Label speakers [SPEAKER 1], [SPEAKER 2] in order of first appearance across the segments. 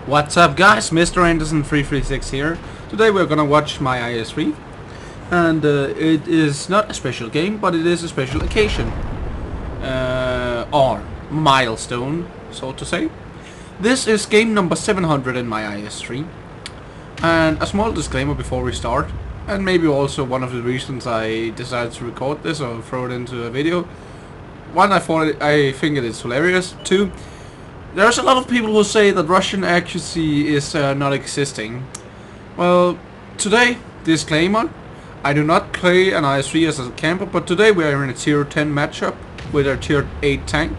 [SPEAKER 1] What's up guys, Mr. Anderson 336 here. Today we're gonna watch my IS-3 and it is not a special game, but it is a special occasion or milestone, so to say. This is game number 700 in my IS-3, and a small disclaimer before we start, and maybe also one of the reasons I decided to record this or throw it into a video. One, I think it is hilarious. Two, there's a lot of people who say that Russian accuracy is not existing. Well, today, disclaimer, I do not play an IS-3 as a camper, but today we are in a tier 10 matchup with a tier 8 tank.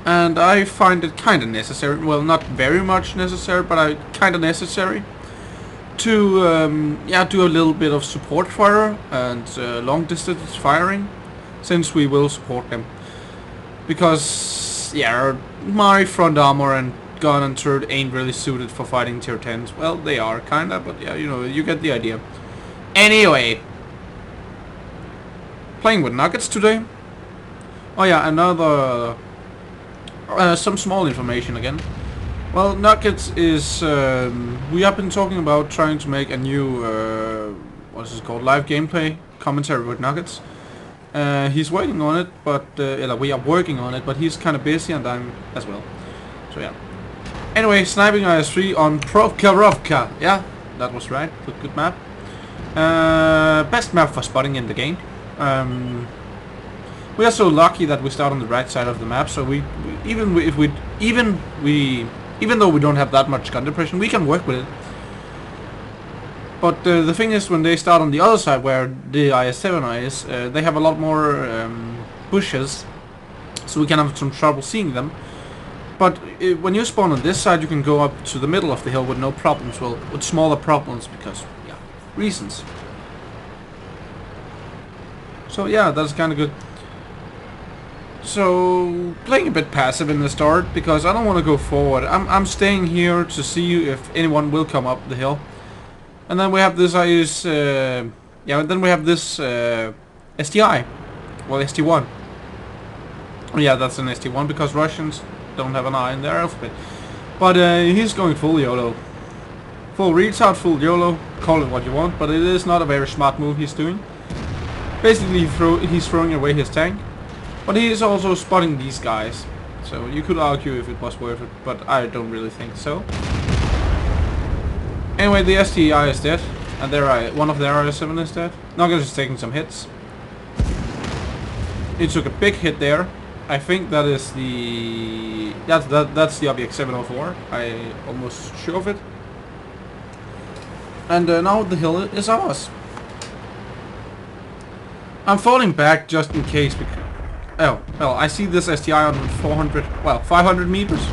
[SPEAKER 1] And I find it kind of necessary, well, not very much necessary, but kind of necessary to do a little bit of support fire and long distance firing, since we will support them. Because, yeah, my front armor and gun and turret ain't really suited for fighting tier 10s. Well, they are kinda, but yeah, you know, you get the idea. Anyway, playing with nuggets today. Oh yeah, another some small information again. Well, nuggets is we have been talking about trying to make a new what is it called, live gameplay commentary with nuggets. He's working on it, but we are working on it, but he's kind of busy, and I'm as well. So yeah. Anyway, sniping IS-3 on Prokhorovka. Yeah, that was right. Good map. Best map for spotting in the game. We are so lucky that we start on the right side of the map, so even though we don't have that much gun depression, we can work with it. But the thing is, when they start on the other side, where the IS-7 is, they have a lot more bushes, so we can have some trouble seeing them. But when you spawn on this side, you can go up to the middle of the hill with no problems, well, with smaller problems, because, yeah, reasons. So yeah, that's kind of good. So, playing a bit passive in the start, because I don't want to go forward. I'm staying here to see if anyone will come up the hill. And then we have this and then we have this STI. Well, ST1. Oh yeah, that's an ST1 because Russians don't have an I in their alphabet. But he's going full YOLO. Full retard, full YOLO, call it what you want, but it is not a very smart move he's doing. Basically, he's throwing away his tank. But he is also spotting these guys. So you could argue if it was worth it, but I don't really think so. Anyway, the STI is dead, and one of their IS-7 is dead. Nugget is taking some hits. He took a big hit there. I think that is that's the object 704. I almost sure of it. And now the hill is ours. I'm falling back just in case because oh well, I see this STI on 500 meters.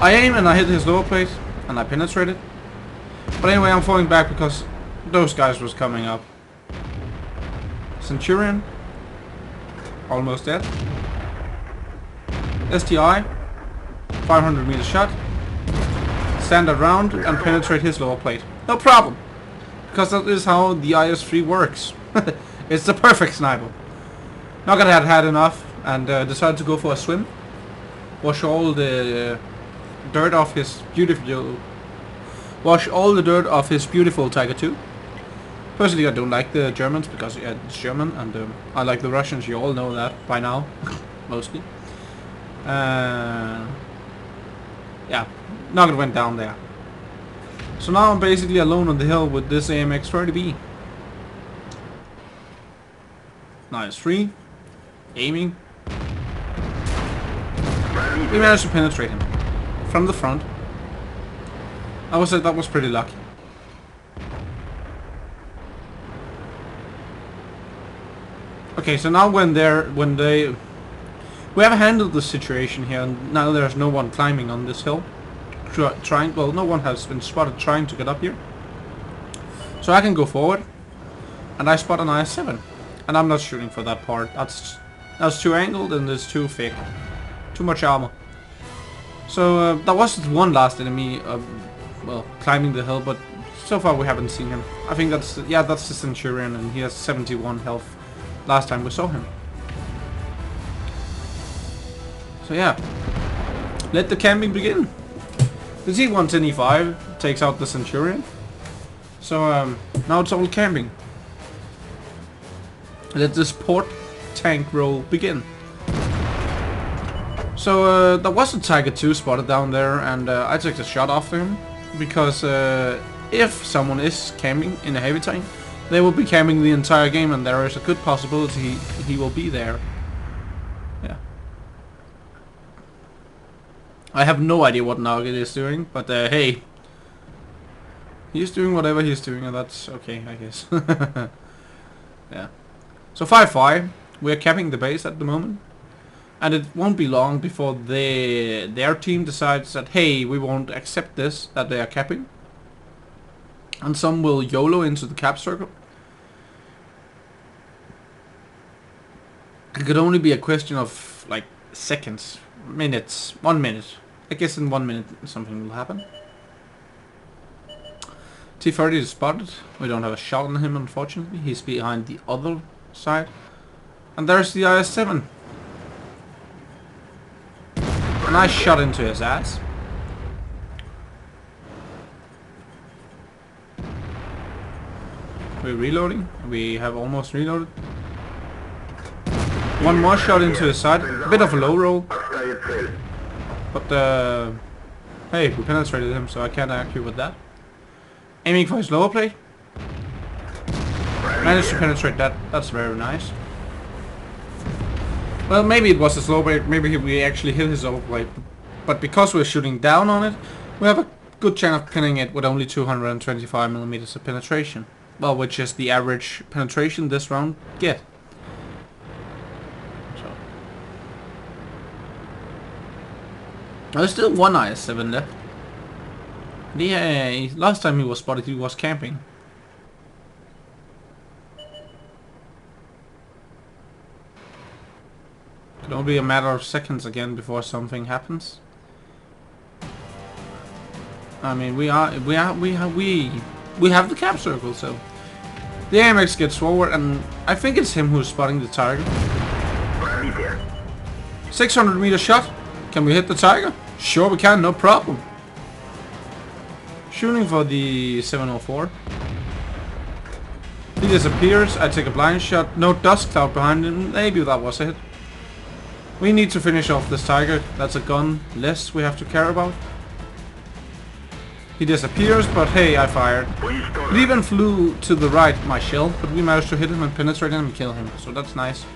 [SPEAKER 1] I aim and I hit his lower plate and I penetrate it. But anyway, I'm falling back because those guys was coming up. Centurion, almost dead. STI, 500 meter shot. Standard round and penetrate his lower plate. No problem, because that is how the IS-3 works. It's the perfect sniper. Nugget had enough and decided to go for a swim. Wash all the dirt off his beautiful. Wash all the dirt off his beautiful Tiger 2. Personally, I don't like the Germans because yeah, it's German, and I like the Russians. You all know that by now, mostly. Yeah, Nugget went down there. So now I'm basically alone on the hill with this AMX-30B. Nice, 3. Aiming. We managed to penetrate him from the front. I would say that was pretty lucky. Okay, so now we have handled the situation here, and now there's no one climbing on this hill. No one has been spotted trying to get up here. So I can go forward, and I spot an IS-7, and I'm not shooting for that part. That's too angled and it's too thick, too much armor. So that was one last enemy. Well, climbing the hill, but so far we haven't seen him. I think that's the Centurion, and he has 71 health last time we saw him. So yeah, let the camping begin. The T-110E5 takes out the Centurion. So now it's all camping. Let this port tank roll begin. So there was a Tiger 2 spotted down there, and I took the shot after him because if someone is camping in a heavy tank, they will be camping the entire game, and there is a good possibility he will be there. Yeah. I have no idea what Nugget is doing, but hey, he's doing whatever he's doing, and that's okay, I guess. Yeah. So 5-5, we're capping the base at the moment, and it won't be long before their team decides that hey, we won't accept this, that they are capping, and some will YOLO into the cap circle. It could only be a question of like seconds, minutes, 1 minute. I guess in 1 minute something will happen. T-30 is spotted. We don't have a shot on him, unfortunately. He's behind the other side. And there's the IS-7. A nice shot into his ass. We're reloading. We have almost reloaded. One more shot into his side. A bit of a low roll. But hey, we penetrated him, so I can't argue with that. Aiming for his lower plate. Managed to penetrate that. That's very nice. Well, maybe it was his lower plate. Maybe we actually hit his lower plate. But because we're shooting down on it, we have a good chance of pinning it with only 225 millimeters of penetration. Well, which is the average penetration this round get. So there's still one IS-7 left. Yeah, last time he was spotted, he was camping. Could only be a matter of seconds again before something happens. I mean, we have the cap circle, so the AMX gets forward, and I think it's him who's spotting the target. 600 meter shot. Can we hit the tiger? Sure we can, no problem. Shooting for the 704. He disappears. I take a blind shot. No dust cloud behind him. Maybe that was a hit. We need to finish off this tiger. That's a gun less we have to care about. He disappears, but hey, I fired. It even flew to the right, my shell, but we managed to hit him and penetrate him and kill him, so that's nice.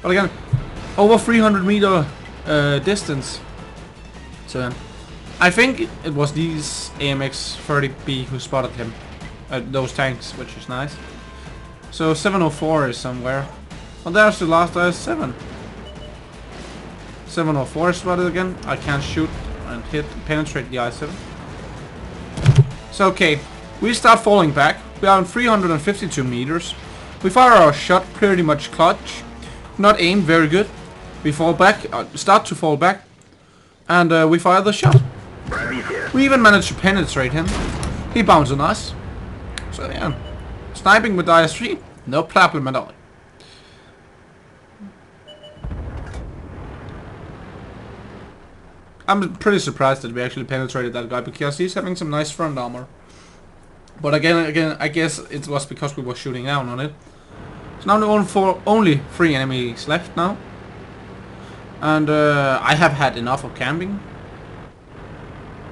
[SPEAKER 1] But again, over 300 meter distance. So yeah, I think it was these AMX 30B who spotted him, those tanks, which is nice. So 704 is somewhere. Oh, there's the last IS-7. 704 is spotted again. I can't shoot and penetrate the IS-7. So okay, we start falling back. We are on 352 meters. We fire our shot pretty much clutch. Not aimed very good. We fall back, start to fall back. And we fire the shot. We even managed to penetrate him. He bounced on us. So yeah, sniping with IS-3, no problem at all. I'm pretty surprised that we actually penetrated that guy because he's having some nice front armor. But again, I guess it was because we were shooting down on it. So now only 3 enemies left now. And I have had enough of camping.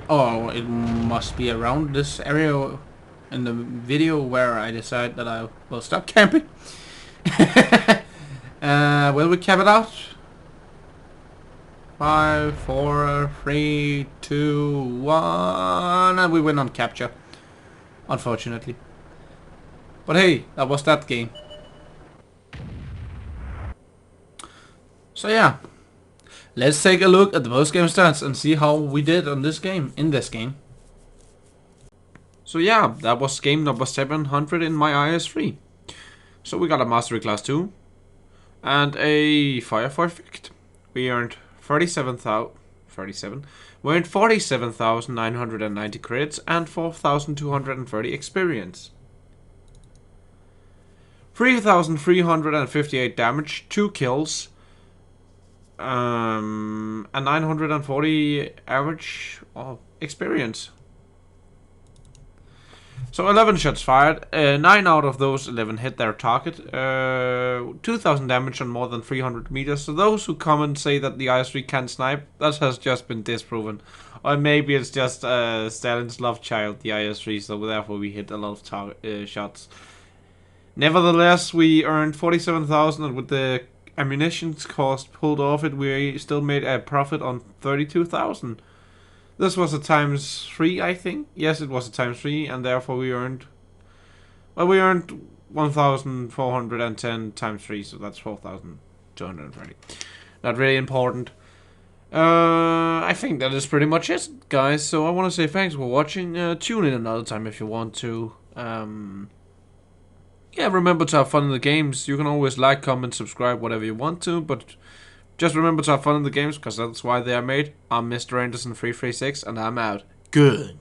[SPEAKER 1] Oh, it must be around this area in the video where I decide that I will stop camping. Will we cap it out? 5, 4, 3, 2, 1, and we win on capture, unfortunately. But hey, that was that game. So yeah, let's take a look at the post-game stats and see how we did on this game, in this game. So yeah, that was game number 700 in my IS-3. So we got a Mastery Class 2 and a Firefly Effect. We earned 47,990 credits and 4,230 experience. 3,358 damage, 2 kills, A 940 average experience. So 11 shots fired, 9 out of those 11 hit their target, 2000 damage on more than 300 meters. So those who come and say that the IS-3 can't snipe, that has just been disproven. Or maybe it's just Stalin's love child, the IS-3, so therefore we hit a lot of target shots. Nevertheless, we earned 47,000, and with the ammunition cost pulled off it, we still made a profit on 32,000. This was a times 3, I think. Yes, it was a times 3, and therefore we earned... Well, we earned 1,410 times 3, so that's 4,230. Not really important. I think that is pretty much it, guys. So I want to say thanks for watching. Tune in another time if you want to. Yeah, remember to have fun in the games. You can always like, comment, subscribe, whatever you want to, but... Just remember to have fun in the games, because that's why they are made. I'm Mr. Anderson 336, and I'm out. Good.